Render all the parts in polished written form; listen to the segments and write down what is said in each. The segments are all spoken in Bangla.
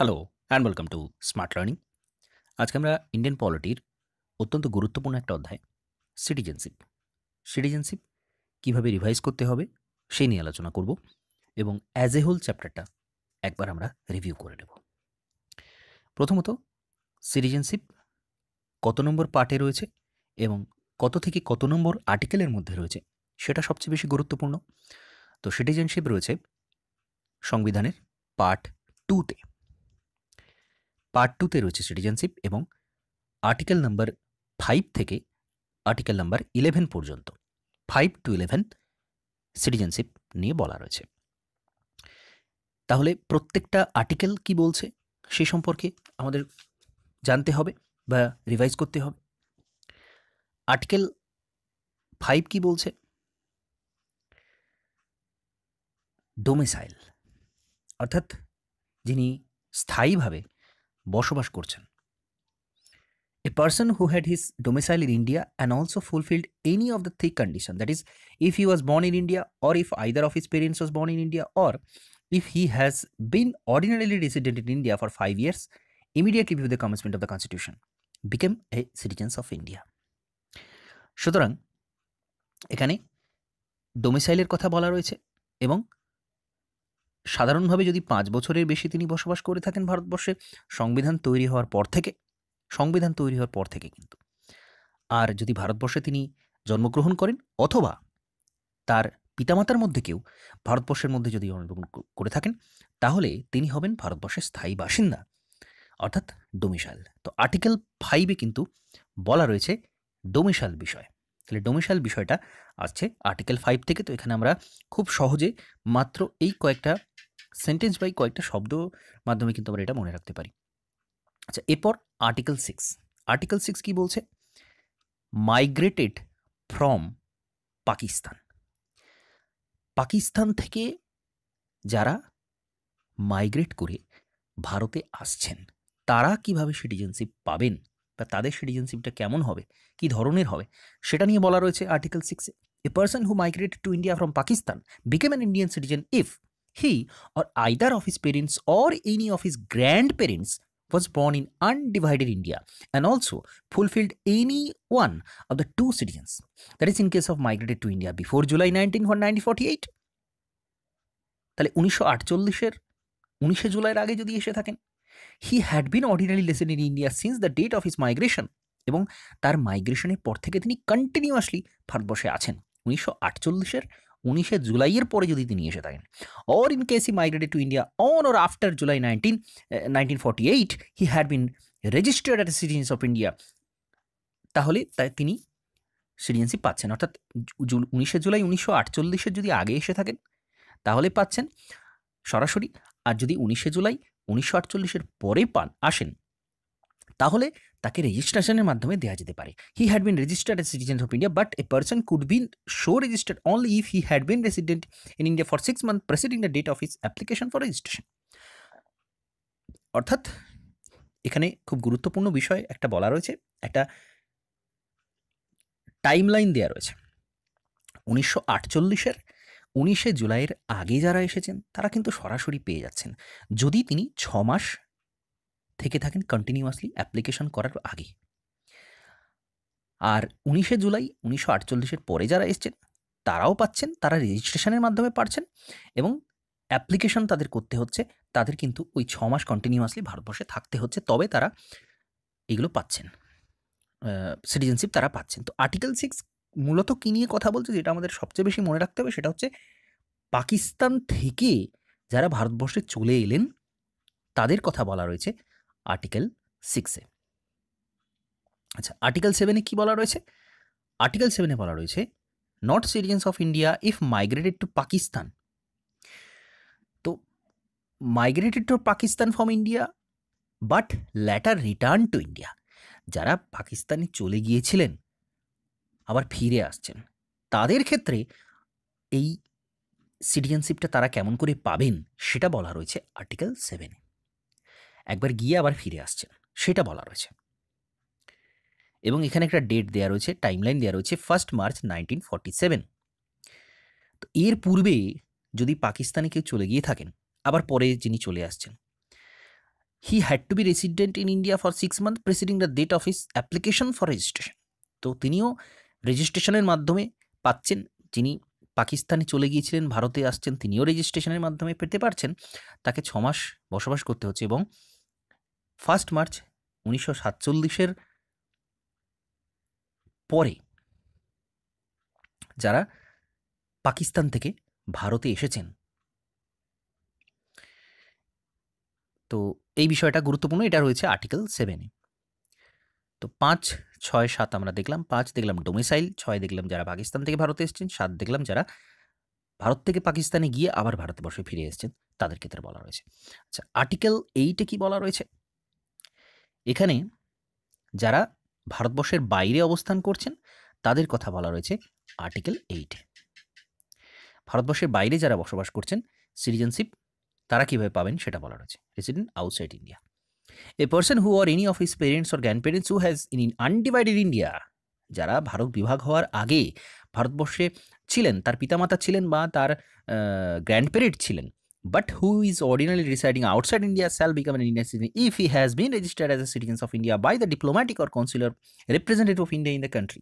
Hello and welcome to smart learning. আজকে আমরা ইন্ডিয়ান পলিটির অত্যন্ত গুরুত্বপূর্ণ একটা অধ্যায় সিটিজেনশিপ সিটিজেনশিপ কীভাবে রিভাইজ করতে হবে সেই নিয়ে আলোচনা করব এবং অ্যাজ এ হোল চ্যাপ্টারটা একবার আমরা রিভিউ করে নেব। প্রথমত সিটিজেনশিপ কত নম্বর পার্টে রয়েছে এবং কত থেকে কত নম্বর আর্টিকেলের মধ্যে রয়েছে সেটা সবচেয়ে বেশি গুরুত্বপূর্ণ। তো সিটিজেনশিপ রয়েছে সংবিধানের পার্ট 2-তে। পার্ট 2-তে রয়েছে সিটিজেনশিপ এবং আর্টিকেল নাম্বার 5 থেকে আর্টিকেল নাম্বার 11 পর্যন্ত 5 to 11 সিটিজেনশিপ নিয়ে বলা রয়েছে। তাহলে প্রত্যেকটা আর্টিকেল কি বলছে সে সম্পর্কে আমাদের জানতে হবে বা রিভাইজ করতে হবে। আর্টিকেল 5 কি বলছে? ডোমিসাইল, অর্থাৎ যিনি স্থায়ীভাবে বসবাস করছেন। A person who had his domicile in India and also fulfilled any of the three conditions, that is, if he was born in India, or if either of his parents was born in India, or if he has been ordinarily resident in India for 5 years, immediately before the commencement of the Constitution, became a citizen of India. সুতরাং এখানে ডোমিসাইলের কথা বলা রয়েছে এবং সাধারণভাবে যদি 5 বছরের বেশি তিনি বসবাস করে থাকেন ভারতবর্ষে সংবিধান তৈরি হওয়ার পর থেকে কিন্তু, আর যদি ভারতবর্ষে তিনি জন্মগ্রহণ করেন অথবা তার পিতামাতার মধ্যে কেউ ভারতবর্ষের মধ্যে যদি জন্মগ্রহণ করে থাকেন তাহলে তিনি হবেন ভারতবর্ষের স্থায়ী বাসিন্দা, অর্থাৎ ডোমিসাইল। তো আর্টিকেল 5-এ কিন্তু বলা রয়েছে ডোমিসাইল বিষয়। তাহলে ডোমিসাইল বিষয়টা আসছে আর্টিকেল 5 থেকে। তো এখানে আমরা খুব সহজে মাত্র এই কয়েকটা সেন্টেন্স বা কয়েকটা শব্দ মাধ্যমে কিন্তু আমরা এটা মনে রাখতে পারি। আচ্ছা, এরপর আর্টিকেল 6। আর্টিকেল 6 কি বলছে? Migrated from Pakistan. পাকিস্তান থেকে যারা মাইগ্রেট করে ভারতে আসছেন তারা কিভাবে সিটিজেনশিপ পাবেন বা তাদের সিটিজেনশিপটা কেমন হবে, কি ধরনের হবে, সেটা নিয়ে বলা রয়েছে আর্টিকেল 6-এ। A person who migrated to India from Pakistan became an Indian citizen if he or either of his parents or any of his grandparents was born in undivided India and also fulfilled any one of the two citizens, that is in case of migrated to India before July 1948। তাহলে 1948-এর জুলাইয়ের আগে যদি এসে থাকেন, he had been ordinary resident in India since the date of his migration, এবং তার মাইগ্রেশনের পর থেকে তিনি কন্টিনিউয়াসলি ভারতবর্ষে আছেন 1948-এর জুলাইয়ের পরে যদি তিনি এসে থাকেন, or in case he migrated to India on or after July 1948 he had been registered as a citizen of India, তাহলে তিনি সিটিজেনশিপ পাচ্ছেন। অর্থাৎ 19 জুলাই 1948-এর যদি আগে এসে থাকেন তাহলে পাচ্ছেন সরাসরি, আর যদি 19 জুলাই 1948-এর পরে আসেন তাহলে তাকে রেজিস্ট্রেশনের মাধ্যমে দেওয়া যেতে পারে। He had been registered as citizen of India but a person could been so registered only if he had been resident in India for 6 months preceding the date of his application for registration. অর্থাৎ এখানে খুব গুরুত্বপূর্ণ বিষয় একটা বলা রয়েছে, একটা টাইমলাইন দেওয়া রয়েছে। 1948-এর 19 জুলাইয়ের আগে যারা এসেছেন তারা কিন্তু সরাসরি পেয়ে যাচ্ছেন যদি তিনি 6 মাস থেকে থাকেন কন্টিনিউয়াসলি অ্যাপ্লিকেশন করার আগে। আর 19 জুলাই 1948-এর পরে যারা এসছেন তারাও পাচ্ছেন, তারা রেজিস্ট্রেশনের মাধ্যমে পাচ্ছেন এবং অ্যাপ্লিকেশন তাদের করতে হচ্ছে, তাদের কিন্তু ওই 6 মাস কন্টিনিউয়াসলি ভারতবর্ষে থাকতে হচ্ছে, তবে তারা এগুলো পাচ্ছেন, সিটিজেনশিপ তারা পাচ্ছেন। তো আর্টিকেল 6 মূলত কী নিয়ে কথা বলছে, যেটা আমাদের সবচেয়ে বেশি মনে রাখতে হবে সেটা হচ্ছে পাকিস্তান থেকে যারা ভারতবর্ষে চলে এলেন তাদের কথা বলা রয়েছে আর্টিকেল 6-এ। আচ্ছা, আর্টিকেল 7-এ কী বলা রয়েছে? আর্টিকেল 7-এ বলা রয়েছে not citizens of India if migrated to Pakistan. তো migrated to Pakistan from India but later return to India, যারা পাকিস্তানে চলে গিয়েছিলেন আবার ফিরে আসছেন তাদের ক্ষেত্রে এই সিটিজেনশিপটা তারা কেমন করে পাবেন সেটা বলা রয়েছে আর্টিকেল 7-এ। একবার গিয়ে আবার ফিরে আসছেন সেটা বলা রয়েছে এবং এখানে একটা ডেট দেওয়া রয়েছে, টাইমলাইন দেওয়া রয়েছে 1 মার্চ 1947। তো এর পূর্বে যদি পাকিস্তানে কেউ চলে গিয়ে থাকেন আবার পরে যিনি চলে আসছেন, he had to be resident in India for 6 month preceding the date of his application for registration. তো তিনিও রেজিস্ট্রেশনের মাধ্যমে পাচ্ছেন। যিনি পাকিস্তানে চলে গিয়েছিলেন, ভারতে আসছেন, তিনিও রেজিস্ট্রেশনের মাধ্যমে পেতে পারছেন। তাকে 6 মাস বসবাস করতে হচ্ছে এবং 1 মার্চ 1947 পরে যারা পাকিস্তান থেকে ভারতে এসেছেন, তো এই বিষয়টা গুরুত্বপূর্ণ। এটা রয়েছে আর্টিকেল 7-এ। তো 5, 6, 7 আমরা দেখলাম। 5 দেখলাম ডোমিসাইল, 6 দেখলাম যারা পাকিস্তান থেকে ভারতে এসেছেন, 7 দেখলাম যারা ভারত থেকে পাকিস্তানে গিয়ে আবার ভারতবর্ষে ফিরে এসেছেন, তাদের ক্ষেত্রে বলা রয়েছে। আচ্ছা, আর্টিকেল 8-এ কি বলা রয়েছে? এখানে যারা ভারতবর্ষের বাইরে অবস্থান করছেন তাদের কথা বলা রয়েছে আর্টিকেল 8-এ। ভারতবর্ষের বাইরে যারা বসবাস করছেন, সিটিজেনশিপ তারা কীভাবে পাবেন সেটা বলা রয়েছে। Resident outside India, a person who or any of his parents or grand parents who has in undivided India, যারা ভারত বিভাগ হওয়ার আগে ভারতবর্ষে ছিলেন, তার পিতামাতা ছিলেন বা তার গ্র্যান্ড পেরেন্ট ছিলেন, but who is ordinary residing outside India shall become an Indian citizen if he has been registered as a citizen of India by the diplomatic or consular representative of India in the country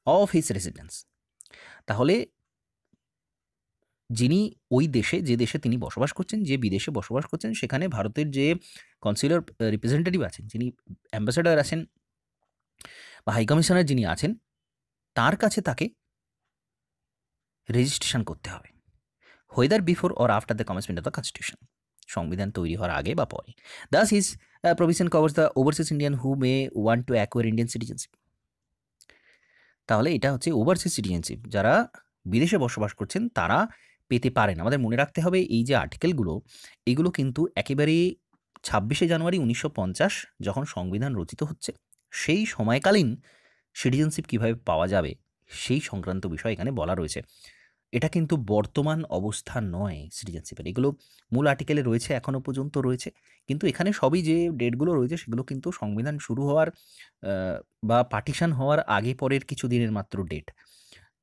of his residence. তাহলে যিনি ওই দেশে, যে দেশে তিনি বসবাস করছেন, যে বিদেশে বসবাস করছেন, সেখানে ভারতের যে কনসুলার রিপ্রেজেন্টেটিভ আছেন, যিনি অ্যাম্বাসেডর আছেন বা হাই কমিশনার যিনি আছেন, তার কাছে তাকে রেজিস্ট্রেশন করতে হবে, whether before or after the commencement of the constitution, সংবিধান তৈরি হওয়ার আগে বা পরে। Das his provision covers the overseas Indian who May want to acquire Indian citizenship. তাহলে এটা হচ্ছে ওভারসিজ সিটিজেনশিপ, যারা বিদেশে বসবাস করছেন তারা পেতে পারেন। আমাদের মনে রাখতে হবে এই যে আর্টিকেলগুলো, এগুলো কিন্তু একেবারে 26শে জানুয়ারি 1950 যখন সংবিধান রচিত হচ্ছে সেই সময়কালীন সিটিজেনশিপ কীভাবে পাওয়া যাবে সেই সংক্রান্ত বিষয় এখানে বলা রয়েছে। এটা কিন্তু বর্তমান অবস্থা নয় সিটিজেনশিপের, এগুলো মূল আর্টিকেলে রয়েছে, এখনও পর্যন্ত রয়েছে, কিন্তু এখানে সবই যে ডেটগুলো রয়েছে সেগুলো কিন্তু সংবিধান শুরু হওয়ার বা পার্টিশন হওয়ার আগে পরের কিছু দিনের মাত্র ডেট।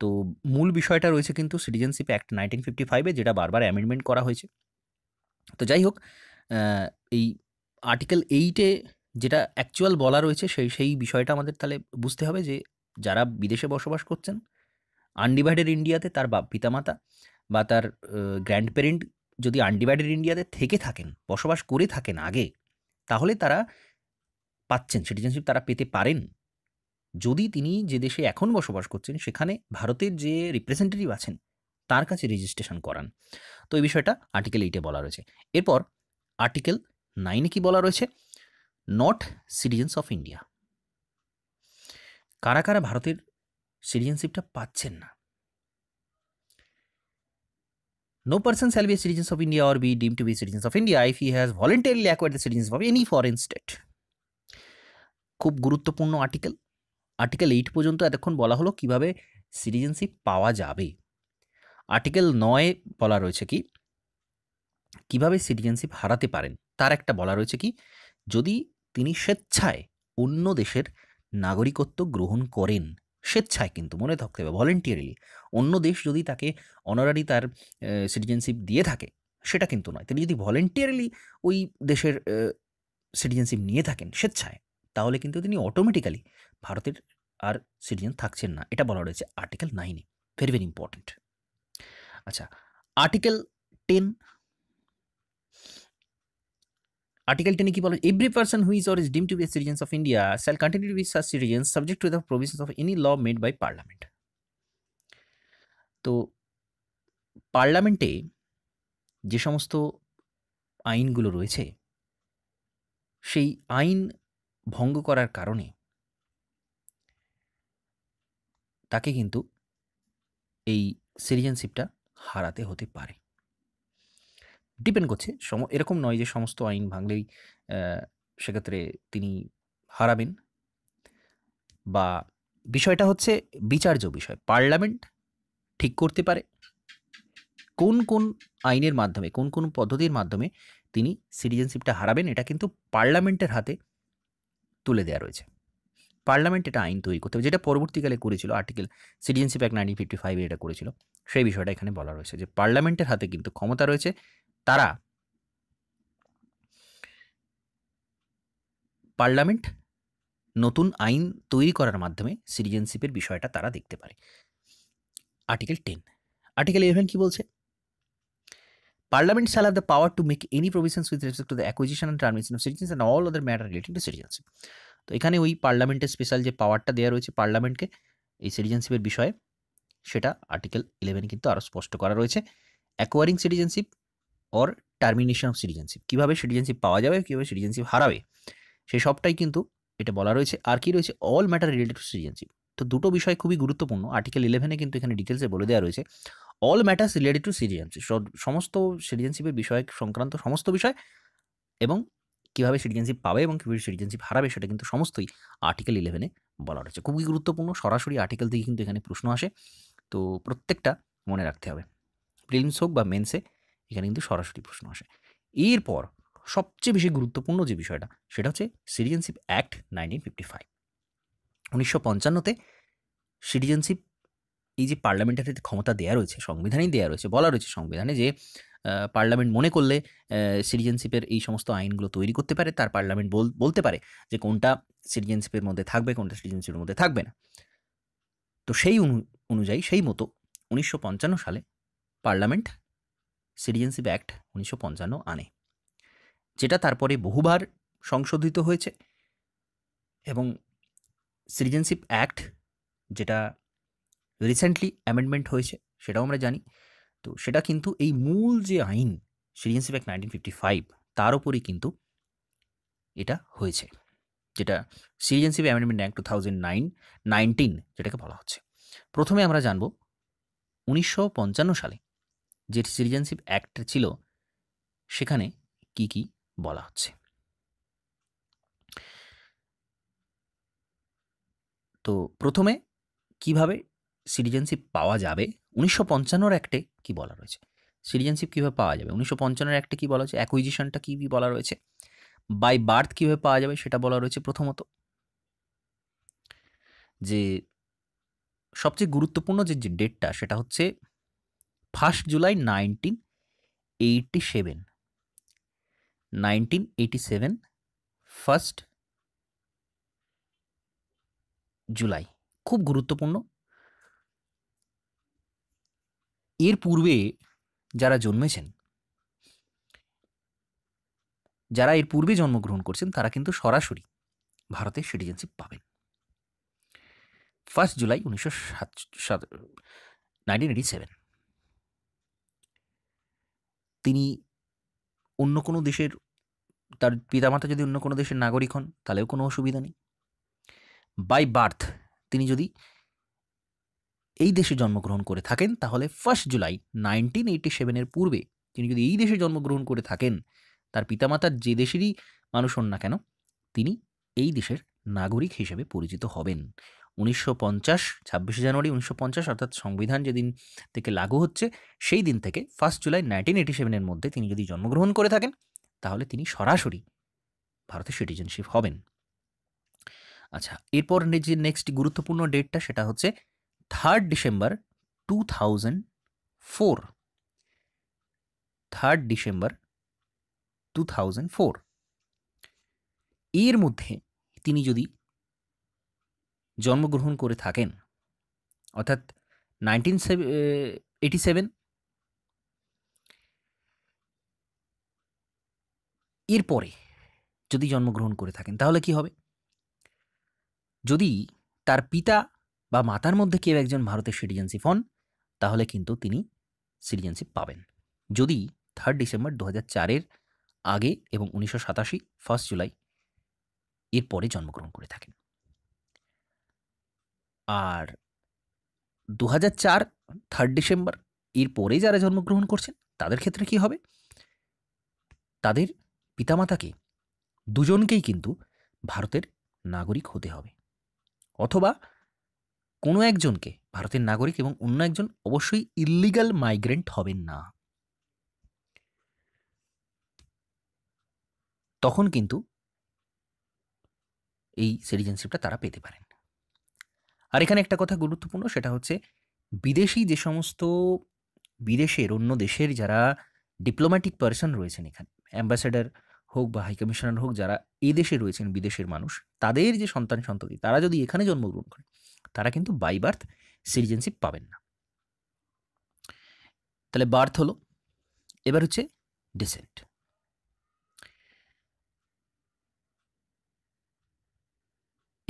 তো মূল বিষয়টা রয়েছে কিন্তু সিটিজেনশিপ অ্যাক্ট 1955-এ, যেটা বারবার অ্যামেন্ডমেন্ট করা হয়েছে। তো যাই হোক, এই আর্টিকেল 8-এ যেটা অ্যাকচুয়াল বলা রয়েছে সেই বিষয়টা আমাদের তাহলে বুঝতে হবে যে যারা বিদেশে বসবাস করছেন আনডিভাইডেড ইন্ডিয়াতে, তার পিতামাতা বা তার গ্র্যান্ড পেরেন্ট যদি আনডিভাইডেড ইন্ডিয়াতে থেকে থাকেন, বসবাস করে থাকেন আগে, তাহলে তারা পাচ্ছেন সিটিজেনশিপ, তারা পেতে পারেন যদি তিনি যে দেশে এখন বসবাস করছেন সেখানে ভারতের যে রিপ্রেজেন্টেটিভ আছেন তার কাছে রেজিস্ট্রেশন করান। তো এই বিষয়টা আর্টিকেল 8-এ বলা রয়েছে। এরপর আর্টিকেল 9-এ কি বলা রয়েছে? নট সিটিজেন্স অফ ইন্ডিয়া, কারা কারা ভারতের সিটিজেনশিপটা পাচ্ছেন না। No person shall be a citizen of India or be deemed to be citizens of India if he has voluntarily acquired the citizenship of any foreign state. খুব গুরুত্বপূর্ণ আর্টিকেল। আর্টিকেল 8 পর্যন্ত এতক্ষণ বলা হলো কিভাবে সিটিজেনশিপ পাওয়া যাবে। আর্টিকেল 9 বলা রয়েছে কি কিভাবে সিটিজেনশিপ হারাতে পারেন, তার একটা বলা রয়েছে কি যদি তিনি স্বেচ্ছায় অন্য দেশের নাগরিকত্ব গ্রহণ করেন, স্বেচ্ছায়, কিন্তু মনে থাকতে হবে ভলেন্টিয়ারিলি, অন্য দেশ যদি তাকে অনারারি তার সিটিজেনশিপ দিয়ে থাকে সেটা কিন্তু নয়, তিনি যদি ভলেন্টিয়ারিলি ওই দেশের সিটিজেনশিপ নিয়ে থাকেন স্বেচ্ছায়, তাহলে কিন্তু তিনি অটোমেটিক্যালি ভারতের আর সিটিজেন থাকছেন না। এটা বলা রয়েছে আর্টিকেল 9-এ, ভেরি ভেরি ইম্পর্টেন্ট। আচ্ছা, আর্টিকেল 10, আর্টিকেল 10-এ কি বলে? Every person who is or is deemed to be a citizen of India shall continue to be such citizen subject to the provisions of any law made by parliament. তো পার্লামেন্টে যে সমস্ত আইনগুলো রয়েছে সেই আইন ভঙ্গ করার কারণে তাকে কিন্তু এই সিটিজেনশিপটা হারাতে হতে পারে। ডিপেন্ড করছে, এরকম নয় যে সমস্ত আইন ভাঙলেই সেক্ষেত্রে তিনি হারাবেন, বা বিষয়টা হচ্ছে বিচার্য বিষয়। পার্লামেন্ট ঠিক করতে পারে কোন কোন আইনের মাধ্যমে, কোন কোন পদ্ধতির মাধ্যমে তিনি সিটিজেনশিপটা হারাবেন, এটা কিন্তু পার্লামেন্টের হাতে তুলে দেওয়া রয়েছে। পার্লামেন্ট এটা আইন তৈরি করতে হবে, যেটা পরবর্তীকালে করেছিল আর্টিকেল সিটিজেনশিপ অ্যাক্ট 1955-এ এটা করেছিল, সেই বিষয়টা এখানে বলা রয়েছে যে পার্লামেন্টের হাতে কিন্তু ক্ষমতা রয়েছে, তারা পার্লামেন্ট নতুন আইন তৈরি করার মাধ্যমে সিটিজেনশিপের বিষয়টা তারা দেখতে পারে। আর্টিকেল 10। আর্টিকেল 11 কি বলছে? Parliament shall have the power to make any provisions with respect to the acquisition and termination of citizens and all other matter relating to citizenship. তো এখানে ওই পার্লামেন্টের স্পেশাল যে পাওয়ারটা দেওয়া রয়েছে পার্লামেন্টকে এই সিটিজেনশিপের বিষয়ে, সেটা আর্টিকেল 11 কিন্তু আরও স্পষ্ট করা রয়েছে। Acquiring citizenship or termination of citizenship, কীভাবে সিটিজেনশিপ পাওয়া যাবে, কীভাবে সিটিজেনশিপ হারাবে, সেই সবটাই কিন্তু এটা বলা রয়েছে। আর কি রয়েছে? All matter related to citizenship. তো দুটো বিষয় খুবই গুরুত্বপূর্ণ। আর্টিকেল 11 কিন্তু এখানে ডিটেলসে বলে দেওয়া রয়েছে all matters related to citizenship, সমস্ত সিটিজেনশিপের বিষয় সংক্রান্ত সমস্ত বিষয়, এবং কীভাবে সিটিজেনশিপ পাবে এবং কীভাবে সিটিজেনশিপ হারাবে সেটা কিন্তু সমস্তই আর্টিকেল 11 বলা রয়েছে। খুবই গুরুত্বপূর্ণ, সরাসরি আর্টিকেল থেকে কিন্তু এখানে প্রশ্ন আসে, তো প্রত্যেকটা মনে রাখতে হবে। প্রিলিমস হোক বা মেন্সে এখানে কিন্তু সরাসরি প্রশ্ন আসে। এরপর সবচেয়ে বেশি গুরুত্বপূর্ণ যে বিষয়টা সেটা হচ্ছে সিটিজেনশিপ অ্যাক্ট 1955। 1955তে সিটিজেনশিপ, এই যে পার্লামেন্টারি ক্ষমতা দেওয়া রয়েছে, সংবিধানেই দেওয়া রয়েছে, বলা রয়েছে সংবিধানে যে পার্লামেন্ট মনে করলে সিটিজেনশিপের এই সমস্ত আইনগুলো তৈরি করতে পারে। তার পার্লামেন্ট বলতে পারে যে কোনটা সিটিজেনশিপের মধ্যে থাকবে, কোনটা সিটিজেনশিপের মধ্যে থাকবে না। তো সেই অনুযায়ী সেই মতো 1955 সালে পার্লামেন্ট সিটিজেনশিপ অ্যাক্ট 1955 আনে, যেটা তারপরে বহুবার সংশোধিত হয়েছে। এবং সিটিজেনশিপ অ্যাক্ট যেটা রিসেন্টলি অ্যামেন্ডমেন্ট হয়েছে সেটাও আমরা জানি। তো সেটা কিন্তু এই মূল যে আইন সিটিজেনশিপ অ্যাক্ট 1955 তার উপরেই কিন্তু এটা হয়েছে, যেটা সিটিজেনশিপ অ্যামেন্ডমেন্ট অ্যাক্ট 2019 যেটাকে বলা হচ্ছে। প্রথমে আমরা জানব 1955 সালে যে সিটিজেনশিপ অ্যাক্ট ছিল সেখানে কি কি বলা হচ্ছে। তো প্রথমে কিভাবে সিটিজেনশিপ পাওয়া যাবে, 1955 অ্যাক্টে কি বলা রয়েছে, সিটিজেনশিপ কীভাবে পাওয়া যাবে 1955 অ্যাক্টে কী বলা হয়েছে, অ্যাকুইজিশনটা কী বলা রয়েছে, বাই বার্থ কীভাবে পাওয়া যাবে সেটা বলা রয়েছে। প্রথমত যে সবচেয়ে গুরুত্বপূর্ণ যে ডেটটা সেটা হচ্ছে 1 জুলাই 1987। 1987 1 জুলাই খুব গুরুত্বপূর্ণ। এর পূর্বে যারা জন্মেছেন, যারা এর পূর্বে জন্মগ্রহণ করছেন তারা কিন্তু সরাসরি ভারতের সিটিজেনশিপ পাবেন। 1 জুলাই 1987 তিনি অন্য কোনো দেশের, তার পিতামাতা যদি অন্য কোনো দেশের নাগরিক হন তাহলেও কোনো অসুবিধা নেই। বাই বার্থ তিনি যদি এই দেশে জন্মগ্রহণ করে থাকেন তাহলে 1 জুলাই 1987 পূর্বে তিনি যদি এই দেশে জন্মগ্রহণ করে থাকেন, তার পিতামাতার যে দেশেরই মানুষ হন না কেন, তিনি এই দেশের নাগরিক হিসেবে পরিচিত হবেন। 26 জানুয়ারি 1950 অর্থাৎ সংবিধান যেদিন থেকে লাগু হচ্ছে সেই দিন থেকে 1 জুলাই 1987 মধ্যে তিনি যদি জন্মগ্রহণ করে থাকেন তাহলে তিনি সরাসরি ভারতের সিটিজেনশিপ হবেন। আচ্ছা, এরপর যে নেক্সট গুরুত্বপূর্ণ ডেটটা সেটা হচ্ছে 3 ডিসেম্বর 2004। 3 ডিসেম্বর 2004 এর মধ্যে তিনি যদি জন্মগ্রহণ করে থাকেন, অর্থাৎ 1987 এরপরে যদি জন্মগ্রহণ করে থাকেন তাহলে কি হবে, যদি তার পিতা বা মাতার মধ্যে কেউ একজন ভারতের সিটিজেনশিপ হন তাহলে কিন্তু তিনি সিটিজেনশিপ পাবেন, যদি 3 ডিসেম্বর 2004 আগে এবং 1987 1 জুলাই এরপরে জন্মগ্রহণ করে থাকেন। আর 2004 3 ডিসেম্বর এরপরে যারা জন্মগ্রহণ করছেন তাদের ক্ষেত্রে কি হবে, তাদের পিতামাতাকে দুজনকেই কিন্তু ভারতের নাগরিক হতে হবে, অথবা কোনো একজনকে ভারতের নাগরিক এবং অন্য একজন অবশ্যই ইল্লিগাল মাইগ্রেন্ট হবেন না, তখন কিন্তু এই সিটিজেনশিপটা তারা পেতে পারেন। আর এখানে একটা কথা গুরুত্বপূর্ণ সেটা হচ্ছে বিদেশি যে সমস্ত বিদেশের অন্য দেশের যারা ডিপ্লোম্যাটিক পার্সন রয়েছেন, এখানে অ্যাম্বাসেডার হোক বা হাই কমিশনার হোক, যারা এই দেশে রয়েছেন বিদেশের মানুষ, তাদের যে সন্তান সন্ততি তারা যদি এখানে জন্মগ্রহণ করে, তারা কিন্তু বাই বার্থ সিটিজেনশিপ পাবেন না। তাহলে বার্থ হলো, এবার হচ্ছে ডিসেন্ট।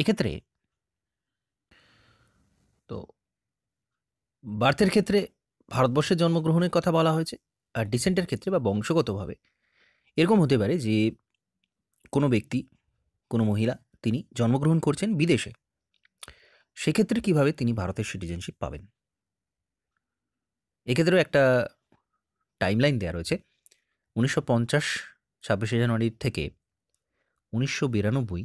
এক্ষেত্রে তো বার্থের ক্ষেত্রে ভারতবর্ষে জন্মগ্রহণের কথা বলা হয়েছে, আর ডিসেন্টের ক্ষেত্রে বা বংশগতভাবে এরকম হতে পারে যে কোনো ব্যক্তি, কোনো মহিলা তিনি জন্মগ্রহণ করছেন বিদেশে, সেক্ষেত্রে কিভাবে তিনি ভারতের সিটিজেনশিপ পাবেন। এক্ষেত্রেও একটা টাইমলাইন দেওয়া রয়েছে। 1950 26শে জানুয়ারি থেকে 1992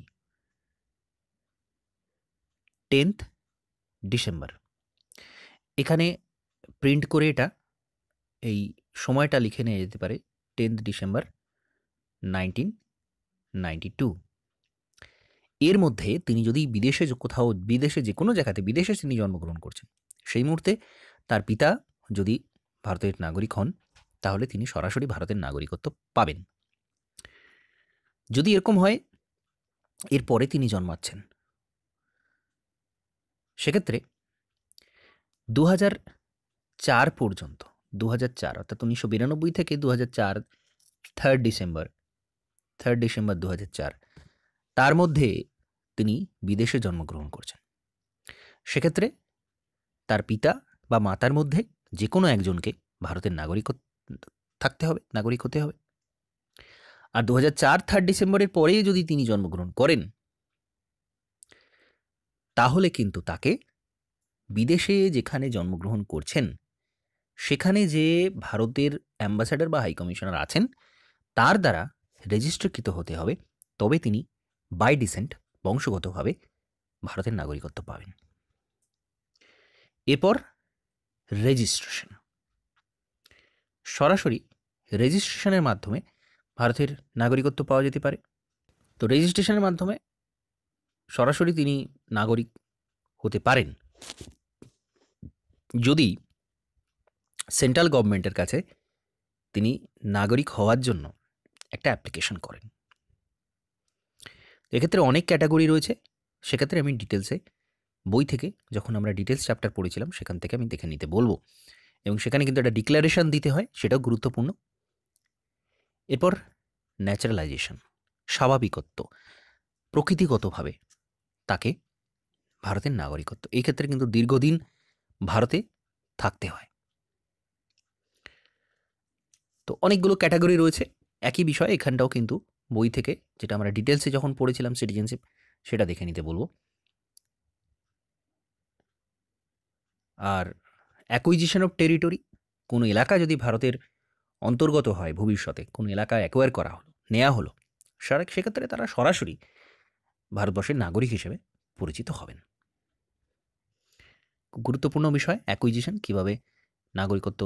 10th ডিসেম্বর। এখানে প্রিন্ট করে এটা এই সময়টা লিখে নেওয়া যেতে পারে 10th ডিসেম্বর 1992। এর মধ্যে তিনি যদি বিদেশে কোথাও, বিদেশে যে কোনো জায়গাতে, বিদেশে তিনি জন্মগ্রহণ করছেন, সেই মুহূর্তে তার পিতা যদি ভারতের নাগরিক হন, তাহলে তিনি সরাসরি ভারতের নাগরিকত্ব পাবেন। যদি এরকম হয় এরপরে তিনি জন্মাচ্ছেন, সেক্ষেত্রে 2004 পর্যন্ত, 2004 অর্থাৎ 1992 থেকে 2004 3rd ডিসেম্বর 2004, তার মধ্যে তিনি বিদেশে জন্মগ্রহণ করছেন, সেক্ষেত্রে তার পিতা বা মাতার মধ্যে যে কোনো একজনকে ভারতের নাগরিক হতে হবে। আর 2004 3rd ডিসেম্বরের পরেই যদি তিনি জন্মগ্রহণ করেন, তাহলে কিন্তু তাকে বিদেশে যেখানে জন্মগ্রহণ করছেন সেখানে যে ভারতের অ্যাম্বাসাডার বা হাই কমিশনার আছেন তার দ্বারা রেজিস্ট্রিকৃত হতে হবে, তবে তিনি বাই ডিসেন্ট, বংশগতভাবে ভারতের নাগরিকত্ব পাবেন। এরপর রেজিস্ট্রেশন। সরাসরি রেজিস্ট্রেশনের মাধ্যমে ভারতের নাগরিকত্ব পাওয়া যেতে পারে। তো রেজিস্ট্রেশনের মাধ্যমে সরাসরি তিনি নাগরিক হতে পারেন যদি সেন্ট্রাল গভর্নমেন্টের কাছে তিনি নাগরিক হওয়ার জন্য একটা অ্যাপ্লিকেশন করেন। এক্ষেত্রে অনেক ক্যাটাগরি রয়েছে, সেক্ষেত্রে আমি ডিটেলসে বই থেকে, যখন আমরা ডিটেলস চ্যাপ্টার পড়েছিলাম সেখান থেকে আমি দেখে নিতে বলবো, এবং সেখানে কিন্তু একটা ডিক্লারেশন দিতে হয়, সেটাও গুরুত্বপূর্ণ। এরপর ন্যাচারালাইজেশন, স্বাভাবিকত্ব, প্রকৃতিগতভাবে তাকে ভারতের নাগরিকত্ব, এই ক্ষেত্রে কিন্তু দীর্ঘদিন ভারতে থাকতে হয়। তো অনেকগুলো ক্যাটাগরি রয়েছে, একই বিষয় এখানটাও কিন্তু বই থেকে, যেটা আমরা ডিটেলসে যখন পড়েছিলাম সিটিজেনশিপ, সেটা দেখে নিতে বলবো। আর অ্যাকুইজিশন অফ টেরিটরি, কোনো এলাকা যদি ভারতের অন্তর্গত হয়, ভবিষ্যতে কোনো এলাকা অ্যাকোয়ার করা হলো, নেওয়া হলো, সেক্ষেত্রে তারা সরাসরি ভারতবর্ষের নাগরিক হিসেবে পরিচিত হবেন। গুরুত্বপূর্ণ বিষয় অ্যাকুইজিশন, কীভাবে নাগরিকত্ব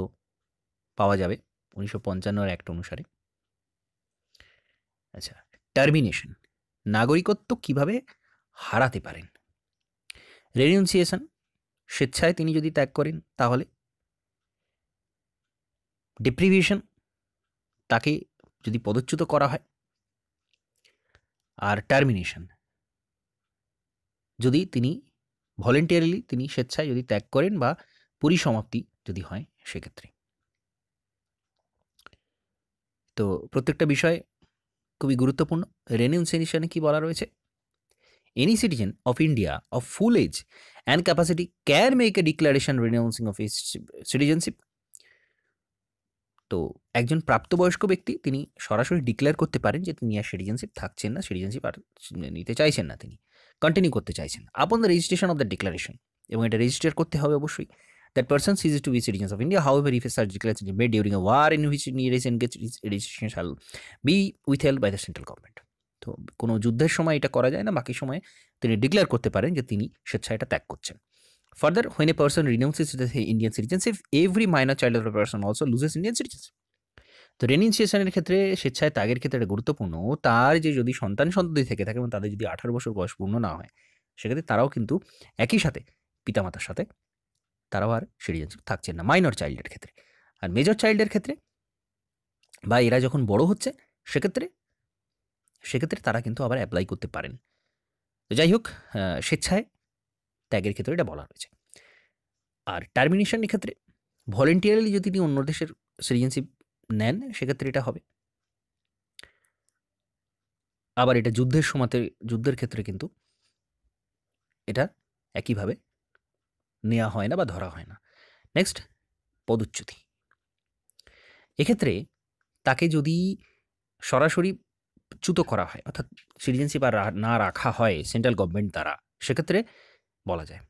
পাওয়া যাবে 1955 অ্যাক্ট অনুসারে। আচ্ছা, টার্মিনেশন, নাগরিকত্ব কিভাবে হারাতে পারেন। রেনিউন্সিয়েশন, স্বেচ্ছায় তিনি যদি ত্যাগ করেন তাহলে। ডিপ্রিভিয়েশন, তাকে যদি পদচ্যুত করা হয়। আর টার্মিনেশন, যদি তিনি ভলেন্টিয়ারলি, তিনি স্বেচ্ছায় যদি ত্যাগ করেন বা পরিসমাপ্তি যদি হয় সেক্ষেত্রে। তো প্রত্যেকটা বিষয় খুবই গুরুত্বপূর্ণ। রেনিউন্সিয়েশনে কি বলা রয়েছে, any citizen of India of full age and capacity can make a declaration renouncing of his citizenship. তো একজন প্রাপ্তবয়স্ক ব্যক্তি তিনি সরাসরি ডিক্লেয়ার করতে পারেন যে তিনি আর সিটিজেনশিপ থাকছেন না, সিটিজেনশিপ আর নিতে চাইছেন না, তিনি কন্টিনিউ করতে চাইছেন upon the registration of the declaration, এবং এটা রেজিস্টার করতে হবে অবশ্যই। That person ceases to be citizens of India however if a such declaration is made during a war in which he is engaged, registration shall be withheld by the central government. তো কোনো যুদ্ধের সময় এটা করা যায় না, বাকি সময়ে তিনি ডিক্লেয়ার করতে পারেন যে তিনি স্বেচ্ছায় এটা ত্যাগ করছেন। Further, when a person renounces the Indian citizenship, every minor child of the person also loses Indian citizenship. তো রেনিউন্সিয়েশনের ক্ষেত্রে, স্বেচ্ছায় ত্যাগের ক্ষেত্রে এটা গুরুত্বপূর্ণ, তার যে যদি সন্তান সন্ততি থেকে থাকে এবং তাদের যদি 18 বছর বয়স পূর্ণ না হয়, সেক্ষেত্রে তারাও কিন্তু একই সাথে পিতামাতার সাথে তারাও আর সিটিজেনশিপ থাকছেন না, মাইনর চাইল্ডের ক্ষেত্রে। আর মেজর চাইল্ডের ক্ষেত্রে বা এরা যখন বড় হচ্ছে, সেক্ষেত্রে সেক্ষেত্রে তারা কিন্তু আবার অ্যাপ্লাই করতে পারেন। তো যাই হোক, স্বেচ্ছায় ত্যাগের ক্ষেত্রে এটা বলা রয়েছে। আর টার্মিনেশনের ক্ষেত্রে ভলেন্টিয়ারলি যদি তিনি অন্য দেশের সিটিজেনশিপ নেন, সেক্ষেত্রে এটা হবে। আবার এটা যুদ্ধের ক্ষেত্রে কিন্তু এটা একইভাবে নেওয়া হয় না বা ধরা হয় না। নেক্সট, পদচ্যুতি। এক্ষেত্রে তাকে যদি সরাসরি চ্যুত করা হয়, অর্থাৎ সিটিজেনশিপ আর না রাখা হয় সেন্ট্রাল গভর্নমেন্ট দ্বারা, সেক্ষেত্রে বলা যায়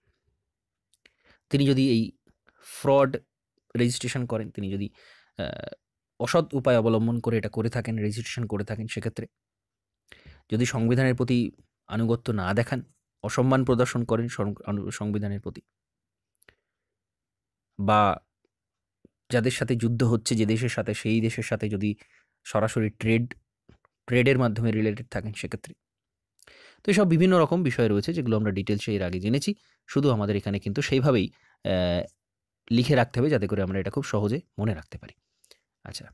তিনি যদি এই ফ্রড রেজিস্ট্রেশন করেন, তিনি যদি অসৎ উপায় অবলম্বন করে এটা করে থাকেন, রেজিস্ট্রেশন করে থাকেন, সেক্ষেত্রে যদি সংবিধানের প্রতি আনুগত্য না দেখান, অসম্মান প্রদর্শন করেন সংবিধানের প্রতি, বা যাদের সাথে যুদ্ধ হচ্ছে যে দেশের সাথে, সেই দেশের সাথে যদি সরাসরি ট্রেডের মাধ্যমে রিলেটেড থাকেন, সেক্ষেত্রে। তো এসব বিভিন্ন রকম বিষয় রয়েছে যেগুলো আমরা ডিটেলসে এর আগে জেনেছি। শুধু আমাদের এখানে কিন্তু সেইভাবেই লিখে রাখতে হবে যাতে করে আমরা এটা খুব সহজে মনে রাখতে পারি। আচ্ছা,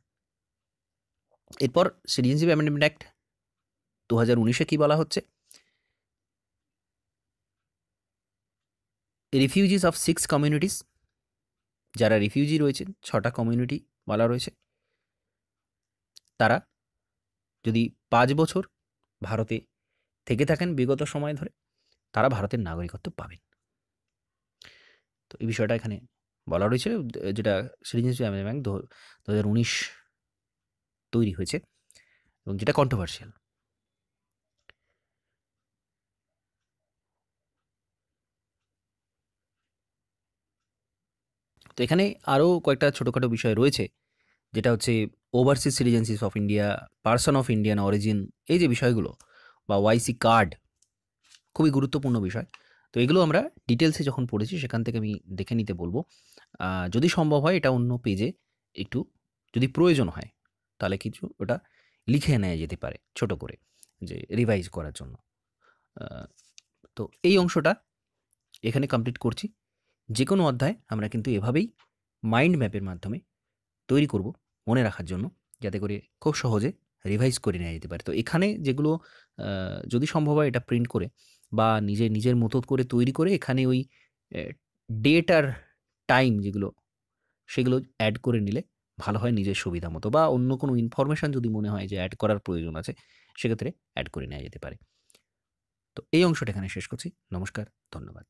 এরপর সিটিজেনশিপ অ্যামেন্ডমেন্ট অ্যাক্ট 2019-এ কী বলা হচ্ছে? রিফিউজিস অফ 6 কমিউনিটিস, যারা রিফিউজি রয়েছেন 6টা কমিউনিটি বলা রয়েছে, তারা যদি 5 বছর ভারতে থেকে থাকেন বিগত সময় ধরে, তারা ভারতের নাগরিকত্ব পাবেন। তো এই বিষয়টা এখানে বলা রয়েছে, যেটা সিটিজেনশিপ অ্যামেন্ডমেন্ট 2019 তৈরি হয়েছে এবং যেটা কন্ট্রোভার্সিয়াল। তো এখানে আরও কয়েকটা ছোটোখাটো বিষয় রয়েছে, যেটা হচ্ছে overseas citizenship of India, person of Indian origin, এই যে বিষয়গুলো, বা ওয়াইসি কার্ড, খুবই গুরুত্বপূর্ণ বিষয়। তো এগুলো আমরা ডিটেলসে যখন পড়েছি সেখান থেকে আমি দেখে নিতে বলবো। যদি সম্ভব হয় এটা অন্য পেজে একটু, যদি প্রয়োজন হয় তাহলে কিছু ওটা লিখে নেওয়া যেতে পারে ছোট করে, যে রিভাইজ করার জন্য। তো এই অংশটা এখানে কমপ্লিট করছি। যে কোনো অধ্যায় আমরা কিন্তু এভাবেই মাইন্ড ম্যাপের মাধ্যমে তৈরি করব মনে রাখার জন্য, যাতে করে খুব সহজে রিভাইজ করে নেওয়া যেতে পারে। তো এখানে যেগুলো যদি সম্ভব হয় এটা প্রিন্ট করে বা নিজের মতো করে তৈরি করে এখানে ওই ডেট আর টাইম যেগুলো, সেগুলো অ্যাড করে নিলে ভালো হয় নিজের সুবিধা মতো, বা অন্য কোনো ইনফরমেশান যদি মনে হয় যে অ্যাড করার প্রয়োজন আছে, সেক্ষেত্রে অ্যাড করে নেওয়া যেতে পারে। তো এই অংশটা এখানে শেষ করছি। নমস্কার, ধন্যবাদ।